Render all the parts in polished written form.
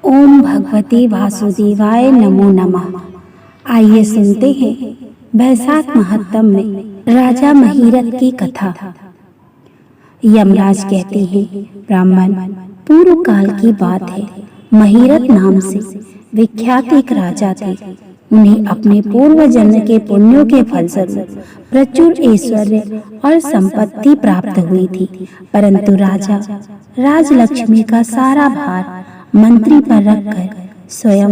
ओम भगवते वासुदेवाय नमो नमः। आइए सुनते हैं वैशाख महात्म में राजा महिरथ की कथा। यमराज कहते हैं, ब्राह्मण, पूर्व काल की बात है। महिरथ नाम से विख्यात एक राजा थे। उन्हें अपने पूर्व जन्म के पुण्यों के फलस्वरूप प्रचुर ऐश्वर्य और संपत्ति प्राप्त हुई थी, परंतु राजा राजलक्ष्मी का सारा भार मंत्री पर रखकर स्वयं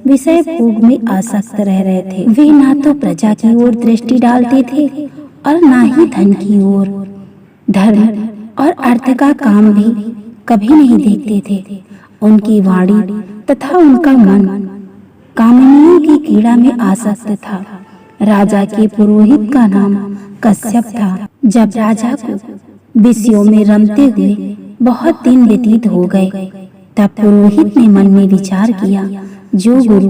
विषय भोग में आसक्त रह रहे थे। वे ना तो प्रजा की ओर दृष्टि डालते थे और ना ही धन की ओर। धर्म और अर्थ का काम भी कभी नहीं देखते थे। उनकी वाणी तथा उनका मन कामनियों की कीड़ा में आसक्त था। राजा के पुरोहित का नाम कश्यप था। जब राजा को विषयों में रमते हुए बहुत दिन व्यतीत हो गए, तब पुरोहित ने मन में विचार किया, जो गुरु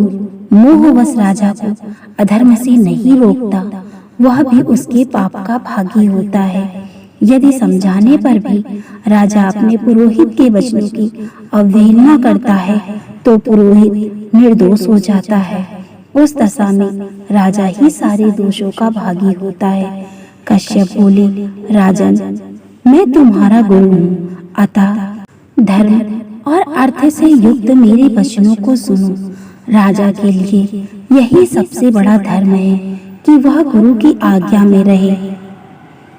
मोहवश राजा को अधर्म से नहीं रोकता, वह भी उसके पाप का भागी होता है। यदि समझाने पर भी राजा अपने पुरोहित के वचनों की अवहेलना करता है, तो पुरोहित निर्दोष हो जाता है। उस दशा में राजा ही सारे दोषों का भागी होता है। कश्यप बोले, राजन, मैं तुम्हारा गुरु हूँ, अतः धर्म और अर्थ से युक्त मेरे वचनों को सुनो। राजा के लिए यही सबसे बड़ा धर्म है कि वह गुरु की आज्ञा में रहे।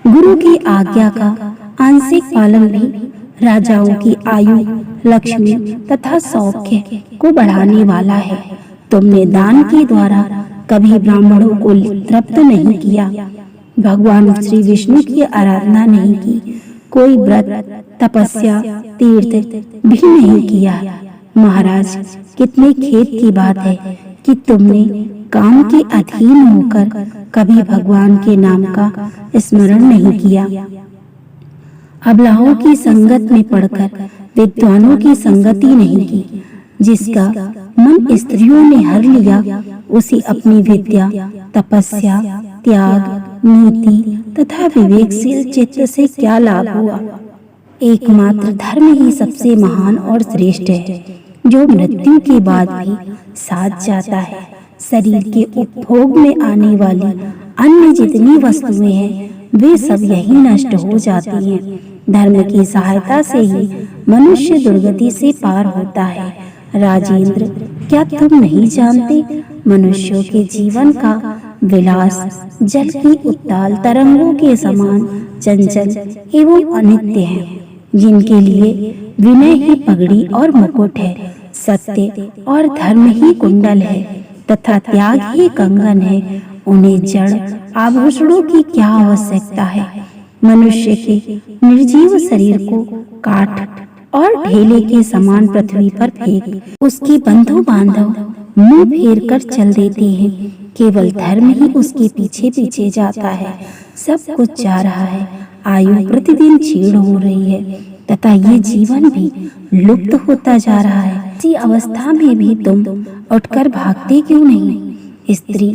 गुरु की आज्ञा का आंशिक पालन भी राजाओं की आयु, लक्ष्मी तथा सौख्य को बढ़ाने वाला है। तुमने दान के द्वारा कभी ब्राह्मणों को तृप्त नहीं किया, भगवान श्री विष्णु की आराधना नहीं की, कोई व्रत, तपस्या, तीर्थ भी नहीं किया। महाराज, कितने खेद की बात है कि तुमने काम के अधीन होकर कभी भगवान के नाम का स्मरण नहीं किया। अबलाओं की संगत में पड़कर विद्वानों की संगति नहीं की। जिसका मन स्त्रियों ने हर लिया, उसे अपनी विद्या, तपस्या, त्याग, नीति तथा विवेकशील चित्त से क्या लाभ हुआ। एकमात्र धर्म ही सबसे महान और श्रेष्ठ है, जो मृत्यु के बाद भी साथ जाता है। शरीर के उपभोग में आने वाली अन्य जितनी वस्तुएं हैं, वे सब यही नष्ट हो जाती हैं। धर्म की सहायता से ही मनुष्य दुर्गति से पार होता है। राजेंद्र, क्या तुम नहीं जानते, मनुष्यों के जीवन का विलास जल की उत्ताल तरंगों के समान चंचल एवं अनित्य है, जिनके लिए विनय ही पगड़ी और मुकुट है, सत्य और धर्म ही कुंडल है तथा त्याग ही कंगन है। उन्हें जड़ आभूषणों की क्या आवश्यकता है। मनुष्य के निर्जीव शरीर को काट और ढेले के समान पृथ्वी पर फेंक उसके बंधु बांधव मुंह फेर कर चल देते हैं। केवल धर्म ही उसके पीछे पीछे जाता है। सब कुछ जा रहा है, आयु प्रतिदिन क्षीण हो रही है तथा ये जीवन भी लुप्त होता जा रहा है। इसी अवस्था में भी तुम उठकर भागते क्यों नहीं। स्त्री,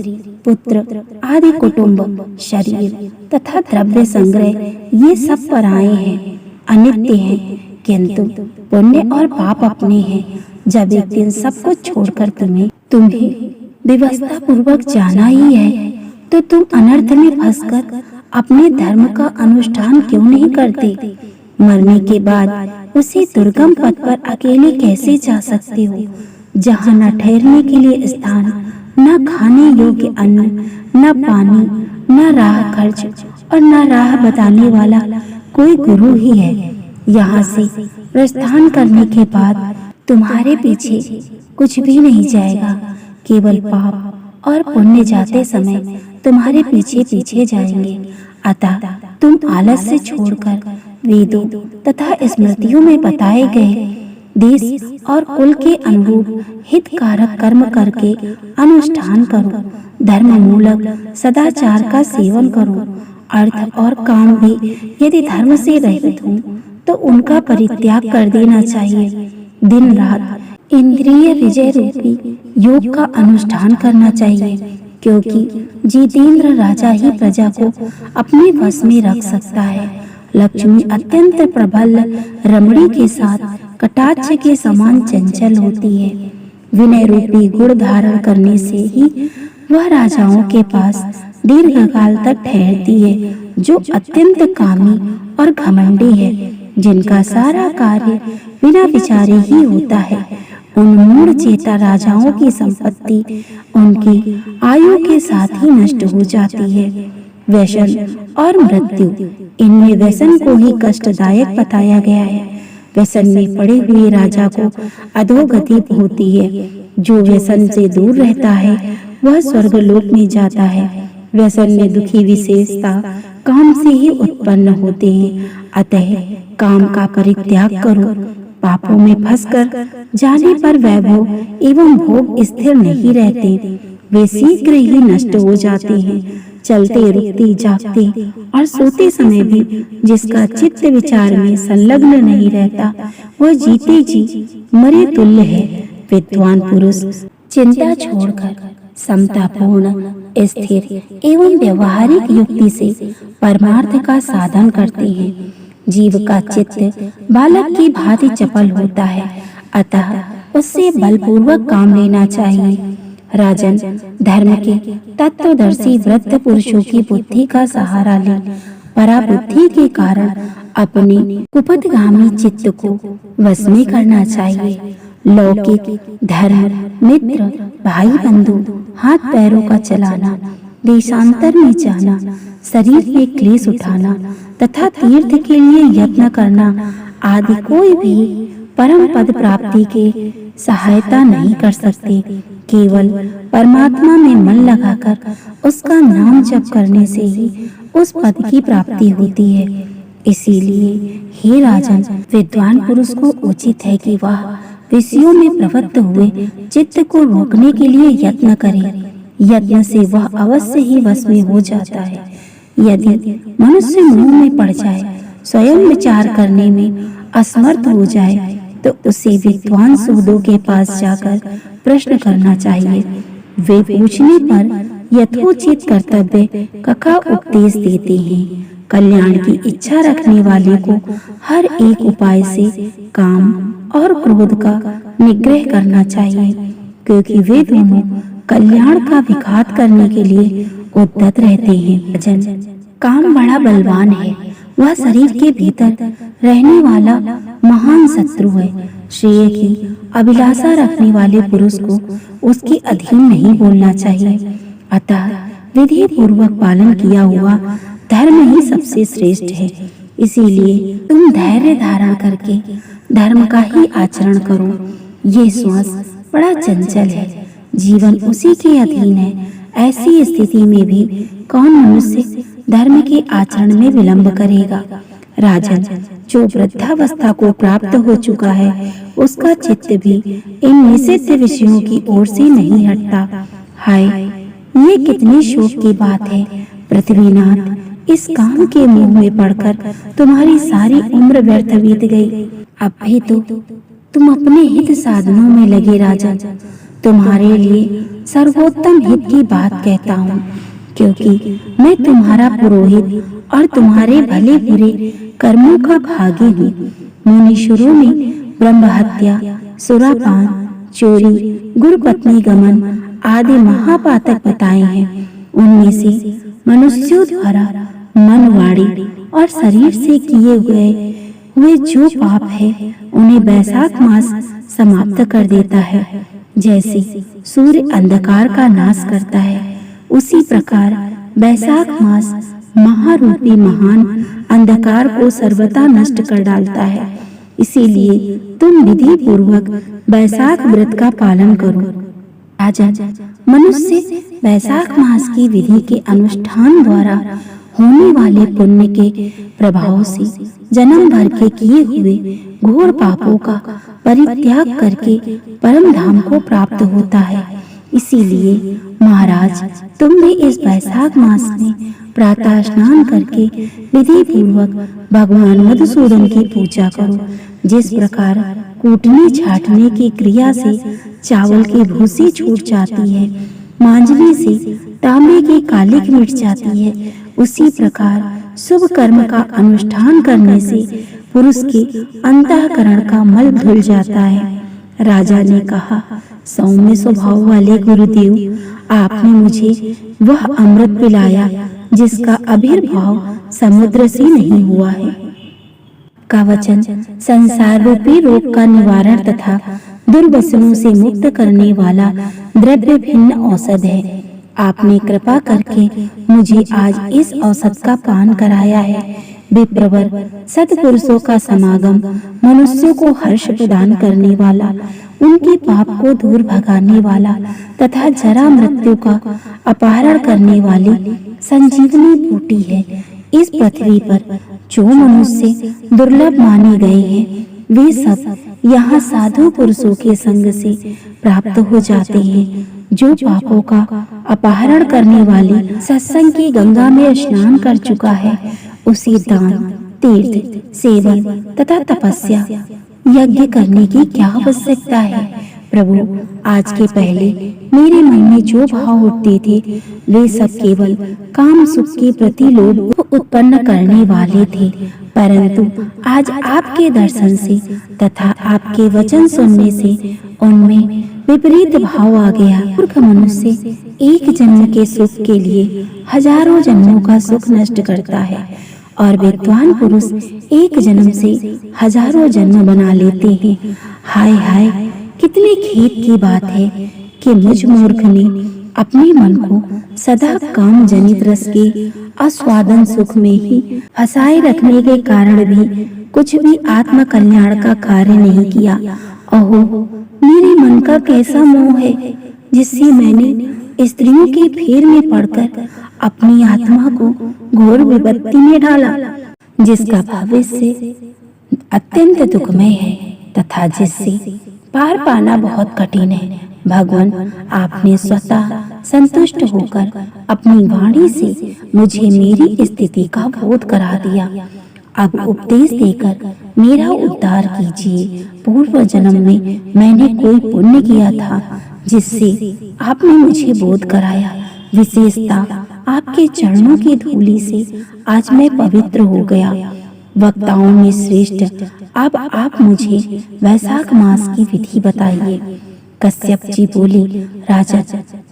पुत्र आदि कुटुंब, शरीर तथा द्रव्य संग्रह ये सब पराये हैं, अनित्य हैं, किंतु पुण्य और पाप अपने हैं। जब एक दिन सब कुछ छोड़कर तुम्हें व्यवस्था पूर्वक जाना ही है, तो तुम अनर्थ में फंसकर अपने धर्म का अनुष्ठान क्यों नहीं करते। मरने के बाद उसी दुर्गम पथ पर अकेले कैसे जा सकते हो, जहाँ न ठहरने के लिए स्थान, न खाने योग्य अन्न, न पानी, न राह खर्च और न राह बताने वाला कोई गुरु ही है। यहाँ से प्रस्थान करने के बाद तुम्हारे पीछे कुछ भी नहीं जाएगा, केवल पाप और पुण्य जाते समय तुम्हारे पीछे पीछे जाएंगे। अतः तुम आलस से छोड़कर वेदों तथा स्मृतियों में बताए गए देश और कुल के अनुरूप हितकारक कर्म करके अनुष्ठान करो। धर्म मूलक सदाचार का सेवन करो। अर्थ और काम भी यदि धर्म से रहित हों, तो उनका परित्याग कर देना चाहिए। दिन रात इंद्रिय विजय रूपी योग का अनुष्ठान करना चाहिए, क्योंकि जितेंद्र राजा ही प्रजा को अपने वश में रख सकता है। लक्ष्मी अत्यंत प्रबल रमणी के साथ कटाक्ष के समान चंचल होती है। विनय रूपी गुण धारण करने से ही वह राजाओं के पास दीर्घकाल तक ठहरती है, जो अत्यंत कामी और घमंडी है, जिनका सारा कार्य बिना विचारे ही होता है। उन मूढ़ चेता राजाओं की संपत्ति उनकी आयु के साथ ही नष्ट हो जाती है। व्यसन और मृत्यु, इनमें व्यसन को ही कष्टदायक बताया गया है। व्यसन में पड़े हुए राजा को अधोगति होती है। जो व्यसन से दूर रहता है वह स्वर्गलोक में जाता है। व्यसन में दुखी विशेषता काम से ही उत्पन्न होते हैं। अतः काम का परित्याग करो। पापों में फंसकर जाने पर वैभव एवं भोग स्थिर नहीं रहते, वे शीघ्र ही नष्ट हो जाते हैं। चलते रुकते जागते और सोते समय भी जिसका चित्त विचार में संलग्न नहीं रहता, वह जीते जी मरे तुल्य है। विद्वान पुरुष चिंता छोड़कर समतापूर्ण, स्थिर एवं व्यवहारिक युक्ति से परमार्थ का साधन करते हैं। जीव का चित्त बालक की भांति चपल होता है, अतः उससे बलपूर्वक काम लेना चाहिए। राजन, धर्म के तत्वदर्शी वृद्ध पुरुषों की बुद्धि का सहारा ले पराबुद्धि के कारण अपने कुपथगामी चित्त को वश में करना चाहिए। लौकिक धर्म, मित्र, भाई बंधु, हाथ पैरों का चलाना, देशांतर में जाना, शरीर में क्लेश उठाना तथा तीर्थ के लिए यत्न करना आदि कोई भी परम पद प्राप्ति के सहायता नहीं कर सकते। केवल परमात्मा में मन लगाकर उसका नाम जप करने से ही उस पद की प्राप्ति होती है। इसीलिए हे राजन, विद्वान पुरुष को उचित है कि वह विषयों में प्रवृत्त हुए चित्त को रोकने के लिए यत्न करे। यत्न से वह अवश्य ही वश में हो जाता है। यदि मनुष्य मोह में पड़ जाए, स्वयं विचार करने में असमर्थ हो जाए, तो उसे विद्वान सूदों के पास जाकर प्रश्न करना चाहिए। वे पूछने पर यथोचित कर्तव्य का उपदेश देते हैं। कल्याण की इच्छा रखने वाले को हर एक उपाय से काम और क्रोध का निग्रह करना चाहिए, क्योंकि वे दोनों कल्याण का विघात करने के लिए उद्यत रहते हैं। काम बड़ा बलवान है, वह शरीर के भीतर रहने वाला महान शत्रु है। श्रेय की अभिलाषा रखने वाले पुरुष को उसके अधीन नहीं बोलना चाहिए। अतः विधि पूर्वक पालन किया हुआ धर्म ही सबसे श्रेष्ठ है। इसीलिए तुम धैर्य धारण करके धर्म का ही आचरण करो। ये श्वास बड़ा चंचल है, जीवन उसी के अधीन है। ऐसी स्थिति में भी कौन मनुष्य धर्म के आचरण में विलंब करेगा। राजन, जो वृद्धावस्था को प्राप्त हो चुका है, उसका चित्त भी इन निषिद्ध विषयों की ओर से नहीं हटता। हाय, ये कितनी शोक की बात है पृथ्वीनाथ, इस काम के मोह में पड़कर तुम्हारी सारी उम्र व्यर्थ बीत गई। अब भी तो तुम अपने हित साधनों में लगे। राजन, तुम्हारे लिए सर्वोत्तम हित की बात कहता हूँ, क्योंकि मैं तुम्हारा पुरोहित और तुम्हारे भले बुरे कर्मों का भागी हूँ। मुनीश्वरों ने ब्रह्म हत्या, सुरापान, चोरी, गुरुपत्नी गमन आदि महापातक बताए हैं। उनमें से मनुष्यों द्वारा मन, वाणी और शरीर से किए हुए जो पाप है, उन्हें वैशाख मास समाप्त कर देता है। जैसे सूर्य अंधकार का नाश करता है, उसी प्रकार वैशाख मास महारूपी महान अंधकार को सर्वथा नष्ट कर डालता है। इसीलिए तुम विधि पूर्वक वैशाख व्रत का पालन करो। राजन, मनुष्य वैशाख मास की विधि के अनुष्ठान द्वारा होने वाले पुण्य के प्रभाव से जन्म भर के किए हुए घोर पापों का परित्याग करके परम धाम को प्राप्त होता है। इसीलिए महाराज, तुम भी इस वैशाख मास में प्रातः स्नान करके विधि पूर्वक भगवान मधुसूदन की पूजा करो। जिस प्रकार कूटने छाटने की क्रिया से चावल की भूसी छूट जाती है, मांजने से तांबे की कालिक मिट जाती है, उसी प्रकार शुभ कर्म का अनुष्ठान करने से पुरुष के अंतःकरण का मल धुल जाता है। राजा ने कहा, सौम्य स्वभाव वाले गुरुदेव, आपने मुझे वह अमृत पिलाया जिसका आविर्भाव समुद्र से नहीं हुआ है। का वचन संसार रूपी रोग का निवारण तथा दुर्व्यसनों से मुक्त करने वाला द्रव्य भिन्न औषध है। आपने कृपा करके मुझे आज इस औषध का पान कराया है। विप्रवर सत्पुरुषों का समागम मनुष्यों को हर्ष प्रदान करने वाला, उनके पाप को दूर भगाने वाला तथा जरा मृत्यु का अपहरण करने वाली संजीवनी बूटी है। इस पृथ्वी पर जो मनुष्य दुर्लभ माने गए हैं, वे सब यहाँ साधु पुरुषों के संग से प्राप्त हो जाते हैं। जो पापों का अपहरण करने वाली सत्संग की गंगा में स्नान कर चुका है, उसे दान, तीर्थ, सेवन तथा तपस्या, यज्ञ करने की क्या आवश्यकता है। प्रभु, आज के पहले मेरे मन में जो भाव उठते थे, वे सब केवल काम सुख के प्रति लोभ उत्पन्न करने वाले थे। परंतु आज आपके दर्शन से तथा आपके वचन सुनने से उनमें विपरीत भाव आ गया। मूर्ख मनुष्य एक जन्म के सुख के लिए हजारों जन्मों का सुख नष्ट करता है और विद्वान पुरुष एक जन्म से हजारों जन्म बना लेते हैं। हाय हाय, कितने खेद की बात है कि मुझ मूर्ख ने अपने मन को सदा काम जनित रस के आस्वादन सुख में ही फंसाए रखने के कारण भी कुछ भी आत्म कल्याण का कार्य नहीं किया। ओहो, मेरे मन का कैसा मोह है जिससे मैंने स्त्रियों के फेर में पड़कर अपनी आत्मा को घोर विपत्ति में डाला, जिसका भविष्य अत्यंत दुखमय है तथा जिससे पार पाना बहुत कठिन है। भगवान, आपने स्वतः संतुष्ट होकर अपनी वाणी से मुझे मेरी स्थिति का बोध करा दिया। अब उपदेश देकर मेरा उद्धार कीजिए। पूर्व जन्म में मैंने कोई पुण्य किया था जिससे आपने मुझे बोध कराया। विशेषता आपके चरणों की धूलि से आज मैं पवित्र हो गया। वक्ताओं में श्रेष्ठ अब आप मुझे वैशाख मास की विधि बताइए। कश्यप जी बोले, राजा,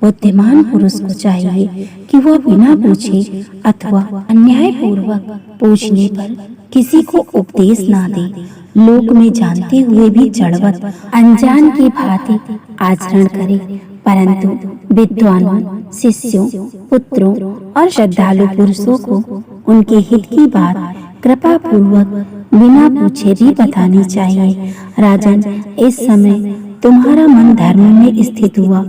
बुद्धिमान पुरुष को चाहिए कि वह बिना पूछे अथवा अन्याय पूर्वक पूछने पर किसी को उपदेश ना दे। लोक में जानते हुए भी जड़वत अनजान की भांति आचरण करे, परंतु विद्वानों, शिष्यों, पुत्रों और श्रद्धालु पुरुषों को उनके हित की बात कृपा पूर्वक बिना पूछे भी बतानी चाहिए। राजन, इस समय तुम्हारा मन धर्म में स्थित हुआ,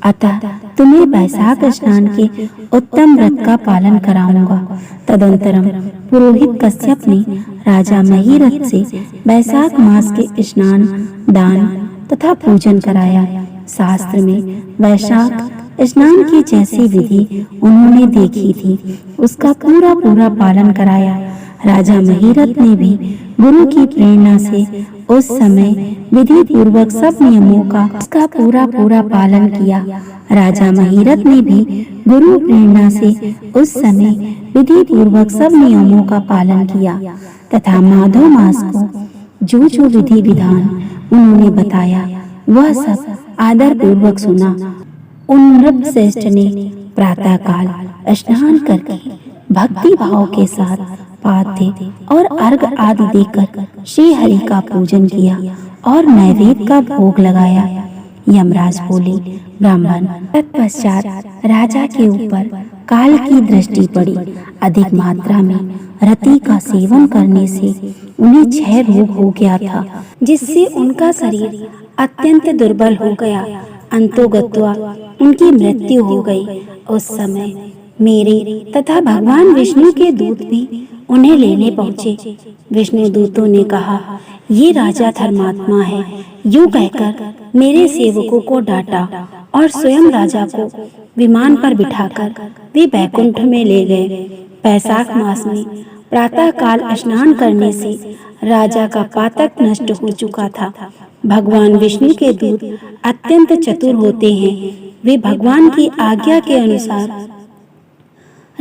अतः तुम्हें वैशाख स्नान के उत्तम व्रत का पालन कराऊंगा। तदंतरम पुरोहित कश्यप ने राजा महीरथ से वैशाख मास के स्नान, दान तथा पूजन कराया। शास्त्र में वैशाख स्नान की जैसी विधि उन्होंने देखी थी, उसका पूरा पूरा पालन कराया। राजा महीरथ ने भी गुरु की प्रेरणा से उस समय विधि पूर्वक सब नियमों का पूरा पूरा पालन किया। राजा महीरथ ने भी गुरु प्रेरणा से उस समय विधि पूर्वक सब नियमों का पालन किया तथा माधव मास को जो जो विधि विधान उन्होंने बताया वह सब आदर पूर्वक सुना। उन नृपश्रेष्ठ ने प्रातः काल स्नान करके भक्ति भाव के साथ पाद्य और अर्घ आदि देकर श्री हरि का पूजन किया और नैवेद्य का भोग लगाया। यमराज बोले, ब्राह्मण, तत्पश्चात राजा के ऊपर काल की दृष्टि पड़ी। अधिक मात्रा में रति का सेवन करने से उन्हें क्षय रोग हो गया था, जिससे उनका शरीर अत्यंत दुर्बल हो गया। अंतोगत्वा उनकी मृत्यु हो गई। उस समय मेरे तथा भगवान विष्णु के दूत भी उन्हें लेने पहुँचे। विष्णु दूतों ने कहा, ये राजा धर्मात्मा है। यूं कहकर मेरे सेवकों को डांटा और स्वयं राजा को विमान पर बिठाकर वे बैकुंठ में ले गए। वैशाख मास में प्रातः काल स्नान करने से राजा का पातक नष्ट हो चुका था। भगवान विष्णु के दूत अत्यंत चतुर होते हैं। वे भगवान की आज्ञा के अनुसार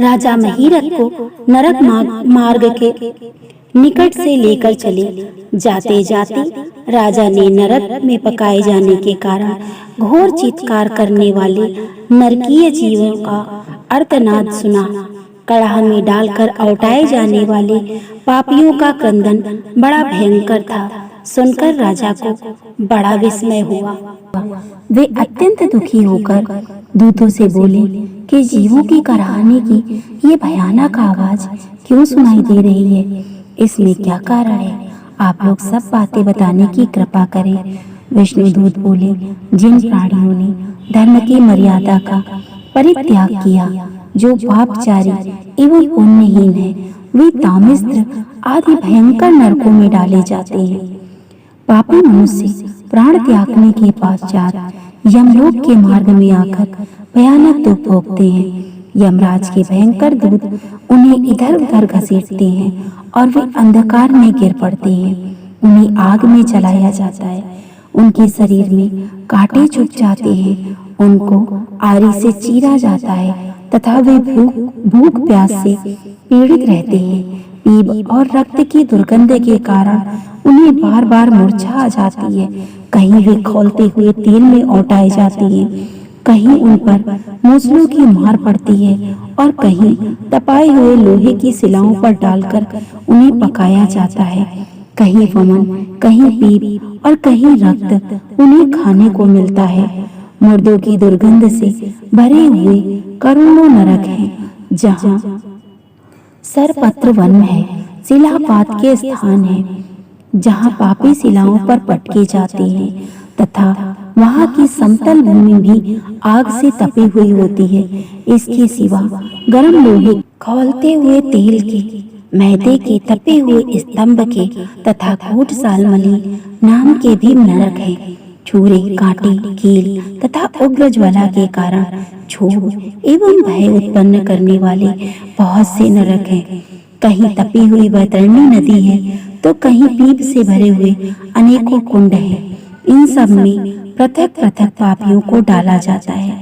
राजा महीरथ को नरक मार्ग के निकट से लेकर चले। जाते जाते राजा ने नरक में पकाए जाने के कारण घोर चित्कार करने वाले नरकीय जीवों का अर्थनाद सुना। कड़ाह में डालकर औटाए जाने वाले पापियों का क्रंदन बड़ा भयंकर था। सुनकर राजा को बड़ा विस्मय हुआ। वे अत्यंत दुखी होकर दूतों से बोले कि जीवों की कराहने की ये भयानक आवाज क्यों सुनाई दे रही है? इसमें क्या कारण है? आप लोग सब बातें बताने की कृपा करें। विष्णुदूत बोले, जिन प्राणियों ने धर्म की मर्यादा का परित्याग किया, जो पापचारी एवं पुण्यहीन है, वे तामिस्त्र आदि भयंकर नरकों में डाले जाते हैं। पापी मनुष्य प्राण त्यागने के पश्चात यमलोक के मार्ग में आकर भयानक दुख भोगते हैं। यमराज के भयंकर दूत उन्हें इधर उधर घसीटते हैं और वे अंधकार में गिर पड़ते हैं। उन्हें आग में जलाया जाता है। उनके शरीर में कांटे चुभ जाते हैं। उनको आरी से चीरा जाता है तथा वे भूख प्यास से पीड़ित रहते हैं। पीप और रक्त की दुर्गंध के कारण उन्हें बार बार मूर्छा आ जाती है। कहीं वे खौलते हुए तेल में औटाए जाते हैं, कहीं उन पर मूसलों की मार पड़ती है और कहीं तपाए हुए लोहे की सिलाओं पर डालकर उन्हें पकाया जाता है। कहीं वमन, कहीं पीप और कहीं रक्त उन्हें खाने को मिलता है। मुर्दों की दुर्गंध से भरे हुए करोड़ों नरक हैं, जहाँ सरपत्र वन है, शिलापात के स्थान है, जहाँ पापी शिलाओं पर पटके जाते हैं तथा वहाँ की समतल भूमि भी आग से तपी हुई होती है। इसके सिवा गर्म लोहे, खौलते हुए तेल के, मैदे के तपे हुए स्तंभ के तथा कोट सालमली नाम के भी नरक हैं। छुरे, कांटे, कील तथा उग्र ज्वाला के कारण क्षोभ एवं भय उत्पन्न करने वाले बहुत से नरक हैं। कहीं तपी हुई वैतरणी नदी है तो कहीं पीप से भरे हुए अनेकों कुंड हैं। इन सब में पृथक पृथक पापियों को डाला जाता है।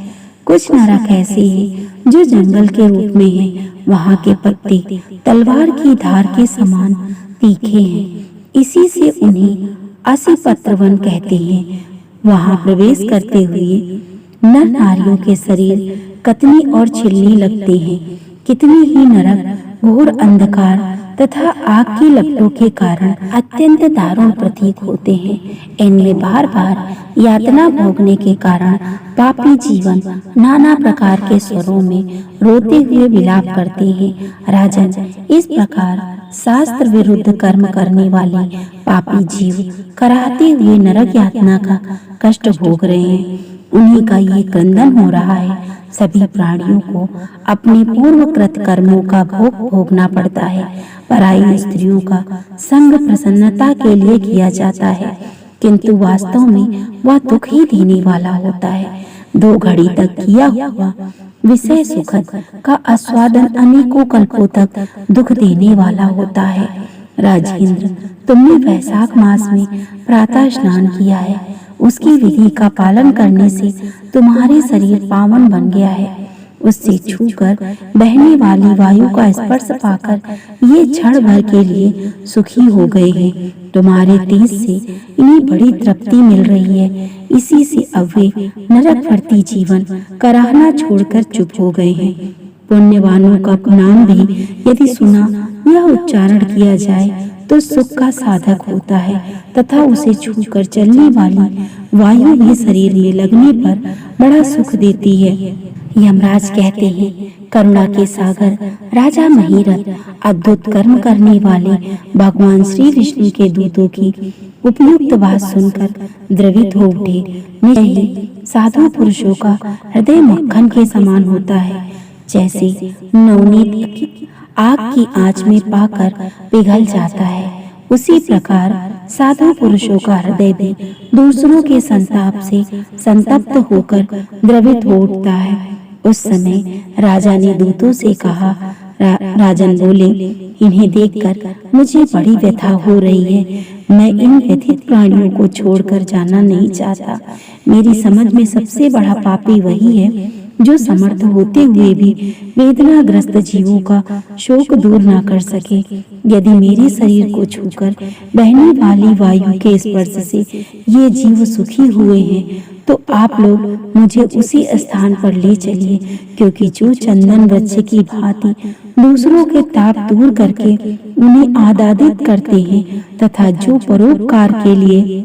कुछ नरक ऐसे हैं जो जंगल के रूप में हैं। वहाँ के पत्ते तलवार की धार के समान तीखे हैं, इसी से उन्हें असिपत्रवन कहते हैं। वहाँ प्रवेश करते हुए नर नारियों के शरीर कतनी और छिलने लगते हैं। कितने ही नरक घोर अंधकार तथा आग की लपटों के कारण अत्यंत दारुण प्रतीक होते हैं। इनमें बार बार यातना भोगने के कारण पापी जीवन नाना प्रकार के स्वरों में रोते हुए विलाप करते हैं। राजन, इस प्रकार शास्त्र विरुद्ध कर्म करने वाले पापी जीव कराहते हुए नरक यातना का कष्ट भोग रहे हैं। उन्हीं का ये क्रंदन हो रहा है। सभी प्राणियों को अपने पूर्वकृत कर्मों का भोग भोगना पड़ता है। पराई स्त्रियों का संग प्रसन्नता के लिए किया जाता है, किंतु वास्तव में वह दुख ही देने वाला होता है। 2 घड़ी तक किया हुआ विषय सुखद का आस्वादन अनेकों कल्पों तक दुख देने वाला होता है। राजेंद्र, तुमने वैशाख मास में प्रातः स्नान किया है। उसकी विधि का पालन करने से तुम्हारे शरीर पावन बन गया है। उससे छूकर बहने वाली वायु का स्पर्श पाकर ये क्षण भर के लिए सुखी हो गए हैं। तुम्हारे तेज से इन्हें बड़ी तृप्ति मिल रही है। इसी से अब वे नरक भर्ती जीवन कराहना छोड़कर चुप हो गए हैं। पुण्यवानों का नाम भी यदि सुना या उच्चारण किया जाए तो सुख का साधक होता है तथा उसे छूकर चलने वाली वायु भी शरीर में लगने पर बड़ा सुख देती है। यमराज कहते हैं, करुणा के सागर राजा महीरथ अद्भुत कर्म करने वाले भगवान श्री विष्णु के दूतों की उपयुक्त बात सुनकर द्रवित हो उठे। निश्चय ही साधु पुरुषों का हृदय मक्खन के समान होता है, जैसे नवनीत आग की आंच में पाकर पिघल जाता है। उसी प्रकार साधु पुरुषों का हृदय भी दूसरों के संताप से संतप्त होकर द्रवित हो उठता है। उस समय राजा ने दूतों से कहा, राजन बोले, इन्हें देखकर मुझे बड़ी व्यथा हो रही है। मैं इन व्यथित प्राणियों को छोड़कर जाना नहीं चाहता। मेरी समझ में सबसे बड़ा पापी वही है जो समर्थ होते हुए भी वेदनाग्रस्त जीवों का शोक दूर न कर सके। यदि मेरे शरीर को छूकर बहने वाली वायु के स्पर्श से ये जीव सुखी हुए हैं, तो आप लोग मुझे उसी स्थान पर ले चलिए, क्योंकि जो चंदन वृक्ष की भांति दूसरों के ताप दूर करके उन्हें आदादित करते हैं तथा जो परोपकार के लिए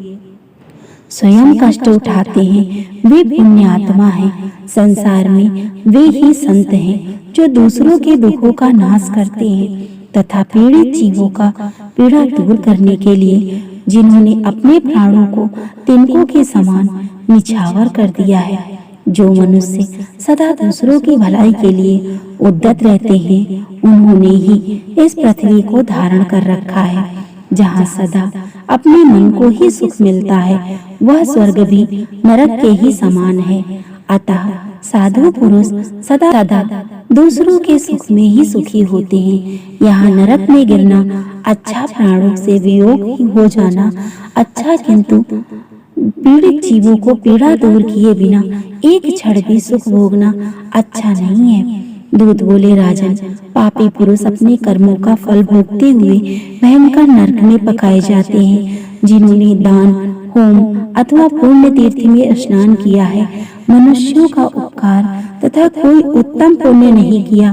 स्वयं कष्ट उठाते हैं, वे पुण्य आत्मा हैं। संसार में वे ही संत हैं जो दूसरों के दुखों का नाश करते हैं तथा पीड़ित जीवों का पीड़ा दूर करने के लिए जिन्होंने अपने प्राणों को तिनकों के समान निछावर कर दिया है। जो मनुष्य सदा दूसरों की भलाई के लिए उद्यत रहते हैं, उन्होंने ही इस पृथ्वी को धारण कर रखा है। जहाँ सदा अपने मन को ही सुख मिलता है, वह स्वर्ग भी नरक के ही समान है। अतः साधु पुरुष सदा सदा दूसरों के सुख में ही सुखी होते हैं। यहाँ नरक में गिरना अच्छा, प्राणों से वियोग ही हो जाना अच्छा, किंतु पीड़ित जीवों को पीड़ा दूर किए बिना एक क्षण भी सुख भोगना अच्छा नहीं है। दूत बोले, राजन, पापी पुरुष अपने कर्मों का फल भोगते हुए भयंकर नरक में पकाए जाते हैं। जिन्होंने दान, होम अथवा पुण्य तीर्थ में स्नान किया है, मनुष्यों का उपकार तथा कोई उत्तम पुण्य नहीं किया,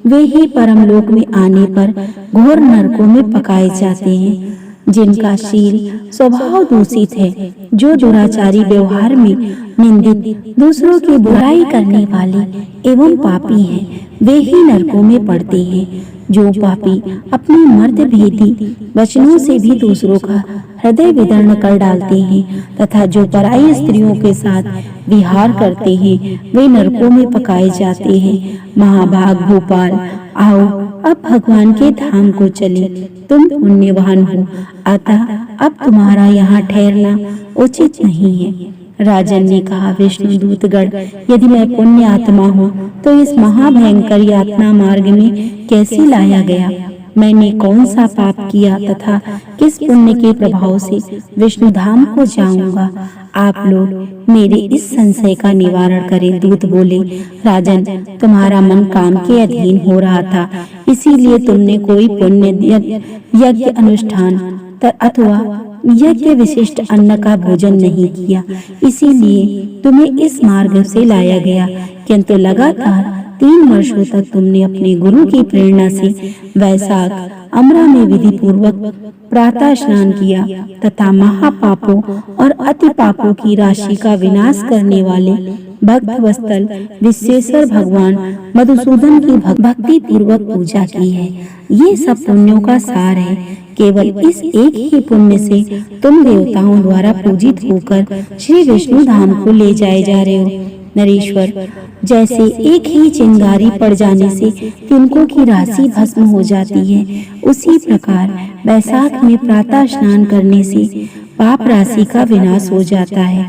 वे ही परमलोक में आने पर घोर नरकों में पकाए जाते हैं। जिनका शील स्वभाव दूषित है, जो दुराचारी, व्यवहार में निंदित, दूसरों की बुराई करने वाले एवं पापी हैं, वे ही नरकों में पड़ते हैं। जो पापी अपनी मर्द भेदी वचनों से भी दूसरों का हृदय विदीर्ण कर डालते हैं तथा जो पराई स्त्रियों के साथ विहार करते हैं, वे नरकों में पकाए जाते हैं। महाभाग भोपाल, आओ अब भगवान के धाम को चले। तुम पुण्यवान हो, अतः अब तुम्हारा यहाँ ठहरना उचित नहीं है। राजन ने कहा, विष्णु दूतगण, यदि मैं पुण्य आत्मा हूँ तो इस महाभयंकर यातना मार्ग में कैसे लाया गया? मैंने कौन सा पाप किया तथा किस पुण्य के प्रभाव से विष्णु धाम को जाऊंगा? आप लोग मेरे इस संशय का निवारण करें। दूत बोले, राजन, तुम्हारा मन काम के अधीन हो रहा था, इसीलिए तुमने कोई पुण्य यज्ञ अनुष्ठान अथवा यज्ञ विशिष्ट अन्न का भोजन नहीं किया, इसीलिए तुम्हें इस मार्ग से लाया गया। किंतु लगातार 3 वर्षों तक तुमने अपने गुरु की प्रेरणा से वैशाख अमरा में विधि पूर्वक प्रातः स्नान किया तथा महापापों और अति पापों की राशि का विनाश करने वाले भक्त वत्सल विश्वेश्वर भगवान मधुसूदन की भक्ति पूर्वक पूजा की है। ये सब पुण्यों का सार है। केवल इस एक ही पुण्य से तुम देवताओं द्वारा पूजित होकर श्री विष्णु धाम को ले जाए जा रहे हो। नरेश्वर, जैसे एक ही चिंगारी पड़ जाने से तिनकों की राशि भस्म हो जाती है, उसी प्रकार वैशाख में प्रातः स्नान करने से पाप राशि का विनाश हो जाता है।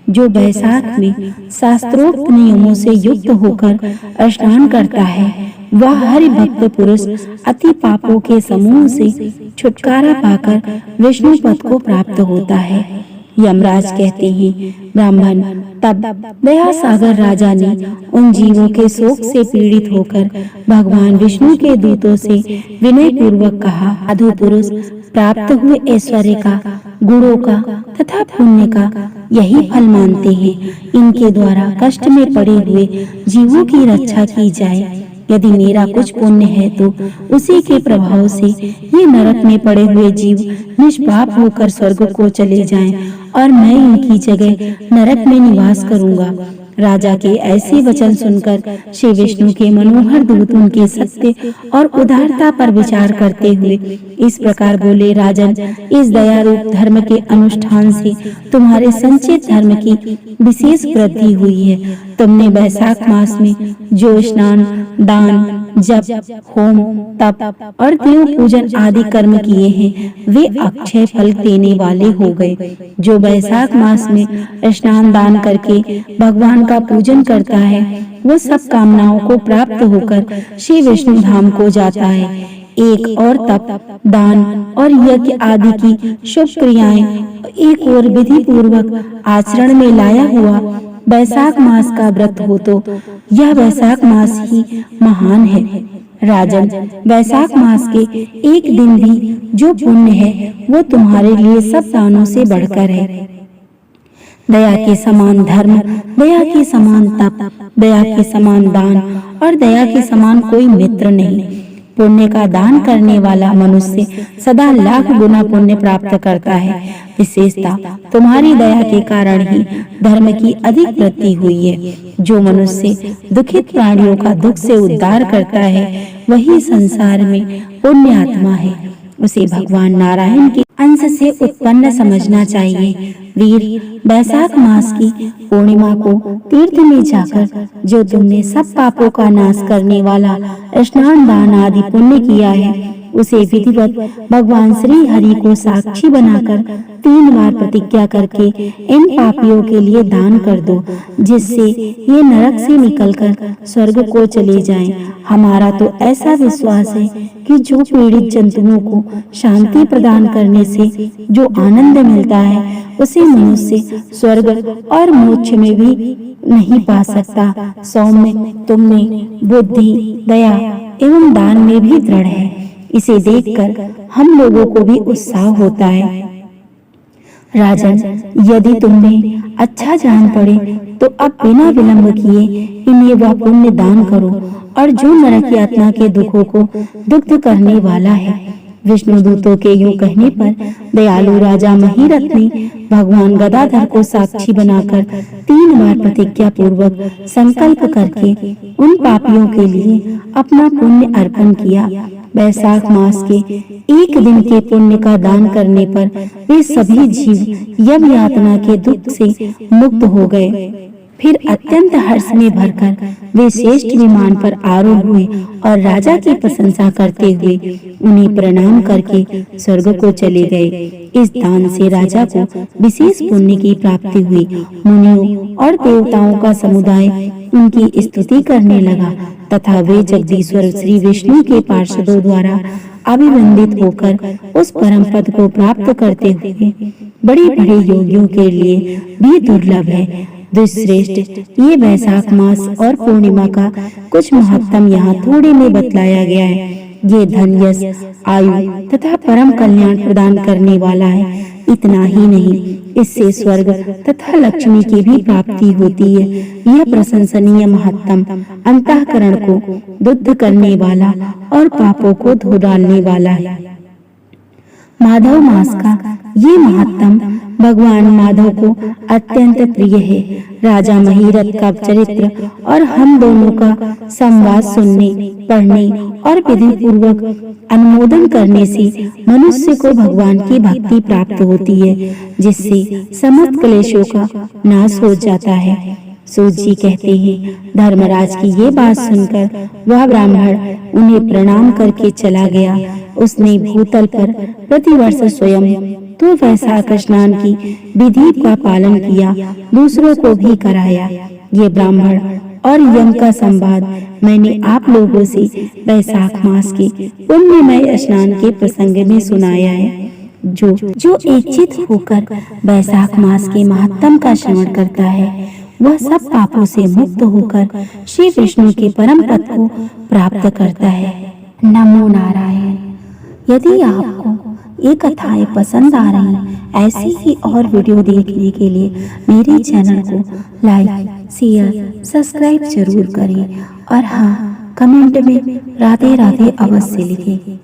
जो वैशाख में शास्त्रोक्त नियमों से युक्त होकर स्नान करता है, वह हरि भक्त पुरुष अति पापों के समूह से छुटकारा पाकर विष्णु पद को प्राप्त होता है। यमराज कहते हैं, ब्राह्मण, तब दया सागर राजा ने उन जीवों के शोक से पीड़ित होकर भगवान विष्णु के दूतों से विनय पूर्वक कहा, साधु पुरुष प्राप्त हुए ऐश्वर्य का, गुणों का तथा पुण्य का यही फल मानते हैं। इनके द्वारा कष्ट में पड़े हुए जीवों की रक्षा की जाए। यदि मेरा कुछ पुण्य है तो उसी के प्रभाव से ये नरक में पड़े हुए जीव निष्पाप होकर स्वर्ग को चले जाएं और मैं इनकी जगह नरक में निवास करूंगा। राजा के ऐसे वचन सुनकर श्री विष्णु के मनोहर दूत उनके सत्य और उदारता पर विचार करते हुए इस प्रकार बोले, राजन, इस दया रूप धर्म के अनुष्ठान से तुम्हारे संचित धर्म की विशेष वृद्धि हुई है। तुमने वैशाख मास में जो स्नान, दान, जप, होम, तप और देव पूजन आदि कर्म किए हैं, वे अक्षय फल देने वाले हो गए। जो वैशाख मास में स्नान दान करके भगवान का पूजन करता है, वो सब कामनाओं को प्राप्त होकर श्री विष्णु धाम को जाता है। एक और तप, दान और यज्ञ आदि की शुभ क्रियाएं एक और विधि पूर्वक आचरण में लाया हुआ वैशाख मास का व्रत हो तो यह वैशाख मास ही महान है। राजन, वैशाख मास के एक दिन भी जो पुण्य है वो तुम्हारे लिए सब दानों से बढ़कर है। दया के समान धर्म, दया के समान तप, दया के समान दान और दया के समान कोई मित्र नहीं। पुण्य का दान करने वाला मनुष्य सदा लाख गुना पुण्य प्राप्त करता है। विशेषता तुम्हारी दया के कारण ही धर्म की अधिक वृद्धि हुई है। जो मनुष्य दुखित प्राणियों का दुख से उद्धार करता है वही संसार में पुण्य आत्मा है। उसे भगवान नारायण के अंश से उत्पन्न समझना चाहिए। वीर, वैशाख मास की पूर्णिमा को तीर्थ में जाकर जो तुमने सब पापों का नाश करने वाला स्नान दान आदि पुण्य किया है उसे विधिवत भगवान श्री हरि को साक्षी बनाकर 3 बार प्रतिज्ञा करके इन पापियों के लिए दान कर दो, जिससे ये नरक से निकलकर स्वर्ग को चले जाएं। हमारा तो ऐसा विश्वास है कि जो पीड़ित जंतुओं को शांति प्रदान करने से जो आनंद मिलता है उसे मनुष्य स्वर्ग और मोक्ष में भी नहीं पा सकता। सौम्य, तुमने बुद्धि, दया एवं दान में भी दृढ़ है। इसे देखकर हम लोगों को भी उत्साह होता है। राजन, यदि तुम्हें अच्छा जान पड़े तो अब बिना विलंब किए इन्हें वह पुण्य दान करो और जो नरक यातना के दुखों को दुग्ध करने वाला है। विष्णु दूतों के यूं कहने पर दयालु राजा महीरथ ने भगवान गदाधर को साक्षी बनाकर 3 बार प्रतिज्ञा पूर्वक संकल्प करके उन पापियों के लिए अपना पुण्य अर्पण किया। वैशाख मास के एक दिन के पुण्य का दान करने पर वे सभी जीव यम यातना के दुख से मुक्त हो गए। फिर अत्यंत हर्ष में भरकर वे श्रेष्ठ विमान पर आरूढ़ हुए और राजा की प्रशंसा करते हुए उन्हें प्रणाम करके स्वर्ग को चले गए। इस दान से राजा को विशेष पुण्य की प्राप्ति हुई। मुनियों और देवताओं का समुदाय उनकी स्तुति करने लगा तथा वे जगदीश्वर श्री विष्णु के पार्षदों द्वारा अभिवंदित होकर उस परम पद को प्राप्त करते हुए बड़े बड़े योगियों के लिए भी दुर्लभ है। दुष्श्रेष्ठ, ये वैशाख मास और पूर्णिमा का कुछ महत्तम यहाँ थोड़े में बतलाया गया है। ये धन, यश, आयु तथा परम कल्याण प्रदान करने वाला है। इतना ही नहीं, इससे स्वर्ग तथा लक्ष्मी की भी प्राप्ति होती है। यह प्रशंसनीय महत्तम अंतःकरण को शुद्ध करने वाला और पापों को धो डालने वाला है। माधव मास का ये महत्तम भगवान माधव को अत्यंत प्रिय है। राजा महीरथ का चरित्र और हम दोनों का संवाद सुनने, पढ़ने और विधि पूर्वक अनुमोदन करने से मनुष्य को भगवान की भक्ति प्राप्त होती है, जिससे समस्त क्लेशों का नाश हो जाता है। सूत जी कहते हैं, धर्मराज की ये बात सुनकर वह ब्राह्मण उन्हें प्रणाम करके चला गया। उसने भूतल पर प्रतिवर्ष स्वयं तो वैशाख स्नान की विधि का पालन किया, दूसरों को भी कराया। ये ब्राह्मण और यम का संवाद मैंने आप लोगों से वैशाख मास के पुण्यमय स्नान के प्रसंग में सुनाया है। जो इच्छित होकर वैशाख मास के महत्तम का श्रवण करता है वह सब पापों से मुक्त होकर श्री विष्णु के परम पद को प्राप्त करता है। नमो नारायण। यदि आपको ये कथाएं पसंद आ रही ऐसी ही और वीडियो देखने के लिए मेरे चैनल को लाइक, शेयर, सब्सक्राइब जरूर करें और हाँ, कमेंट में राधे राधे अवश्य लिखें।